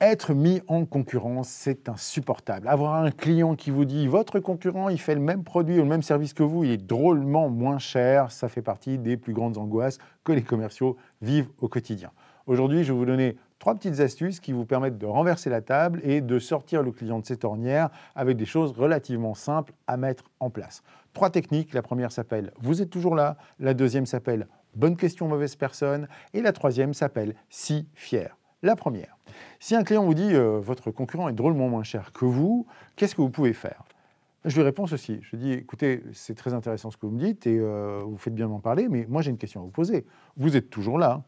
Être mis en concurrence, c'est insupportable. Avoir un client qui vous dit votre concurrent, il fait le même produit ou le même service que vous, il est drôlement moins cher, ça fait partie des plus grandes angoisses que les commerciaux vivent au quotidien. Aujourd'hui, je vais vous donner 3 petites astuces qui vous permettent de renverser la table et de sortir le client de cette ornière avec des choses relativement simples à mettre en place. 3 techniques, la première s'appelle « Vous êtes toujours là », la deuxième s'appelle « Bonne question, mauvaise personne » et la troisième s'appelle « Si fier ». La première, si un client vous dit votre concurrent est drôlement moins cher que vous, qu'est-ce que vous pouvez faire? Je lui réponds ceci, je lui dis écoutez, c'est très intéressant ce que vous me dites et vous faites bien d'en parler, mais moi j'ai une question à vous poser. Vous êtes toujours là?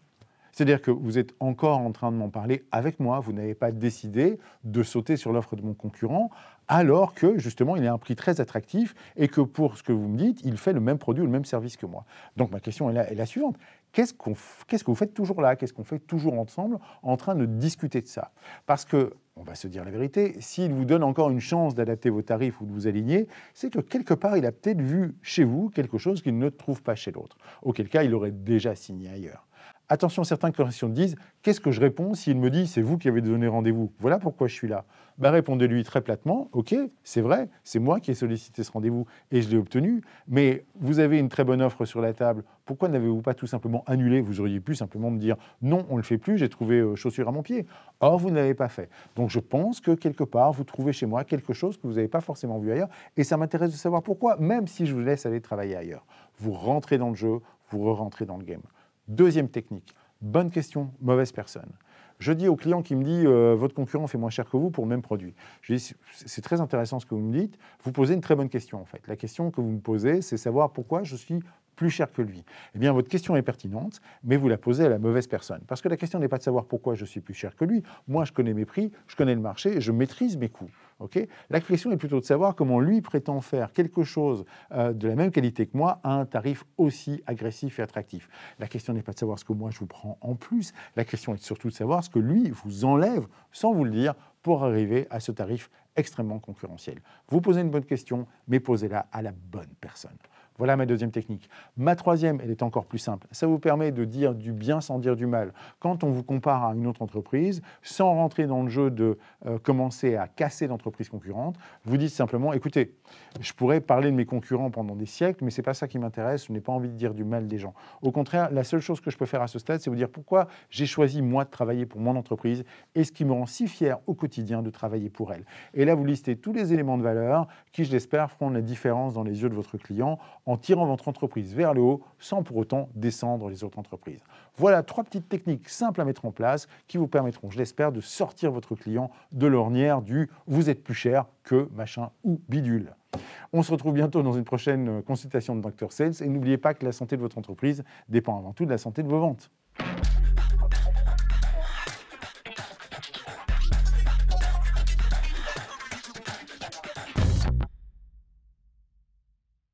C'est-à-dire que vous êtes encore en train de m'en parler avec moi, vous n'avez pas décidé de sauter sur l'offre de mon concurrent, alors que justement il a un prix très attractif et que pour ce que vous me dites, il fait le même produit ou le même service que moi. Donc ma question est la suivante, qu'est-ce que vous faites toujours là? Qu'est-ce qu'on fait toujours ensemble en train de discuter de ça? Parce que, on va se dire la vérité, s'il vous donne encore une chance d'adapter vos tarifs ou de vous aligner, c'est que quelque part il a peut-être vu chez vous quelque chose qu'il ne trouve pas chez l'autre, auquel cas il aurait déjà signé ailleurs. Attention, certains commerciaux disent « Qu'est-ce que je réponds s'il me dit « C'est vous qui avez donné rendez-vous ». Voilà pourquoi je suis là. Ben, répondez-lui très platement « Ok, c'est vrai, c'est moi qui ai sollicité ce rendez-vous et je l'ai obtenu, mais vous avez une très bonne offre sur la table. Pourquoi n'avez-vous pas tout simplement annulé? Vous auriez pu simplement me dire « Non, on ne le fait plus, j'ai trouvé chaussure à mon pied ». Or, vous ne l'avez pas fait. Donc, je pense que quelque part, vous trouvez chez moi quelque chose que vous n'avez pas forcément vu ailleurs et ça m'intéresse de savoir pourquoi, même si je vous laisse aller travailler ailleurs. Vous rentrez dans le jeu, vous re-rentrez dans le game. Deuxième technique, bonne question, mauvaise personne. Je dis au client qui me dit votre concurrent fait moins cher que vous pour le même produit. Je dis c'est très intéressant ce que vous me dites, vous posez une très bonne question en fait. La question que vous me posez, c'est savoir pourquoi je suis plus cher que lui. Eh bien, votre question est pertinente, mais vous la posez à la mauvaise personne. Parce que la question n'est pas de savoir pourquoi je suis plus cher que lui. Moi, je connais mes prix, je connais le marché et je maîtrise mes coûts. Okay, la question est plutôt de savoir comment lui prétend faire quelque chose de la même qualité que moi à un tarif aussi agressif et attractif. La question n'est pas de savoir ce que moi je vous prends en plus, la question est surtout de savoir ce que lui vous enlève sans vous le dire pour arriver à ce tarif extrêmement concurrentiel. Vous posez une bonne question, mais posez-la à la bonne personne. Voilà ma deuxième technique. Ma troisième, elle est encore plus simple. Ça vous permet de dire du bien sans dire du mal. Quand on vous compare à une autre entreprise, sans rentrer dans le jeu de commencer à casser l'entreprise concurrente, vous dites simplement, écoutez, je pourrais parler de mes concurrents pendant des siècles, mais ce n'est pas ça qui m'intéresse, je n'ai pas envie de dire du mal des gens. Au contraire, la seule chose que je peux faire à ce stade, c'est vous dire pourquoi j'ai choisi moi de travailler pour mon entreprise et ce qui me rend si fier au quotidien de travailler pour elle. Et là, vous listez tous les éléments de valeur qui, je l'espère, feront la différence dans les yeux de votre client en tirant votre entreprise vers le haut sans pour autant descendre les autres entreprises. Voilà 3 petites techniques simples à mettre en place qui vous permettront, je l'espère, de sortir votre client de l'ornière du « vous êtes plus cher que machin ou bidule ». On se retrouve bientôt dans une prochaine consultation de Dr Sales et n'oubliez pas que la santé de votre entreprise dépend avant tout de la santé de vos ventes.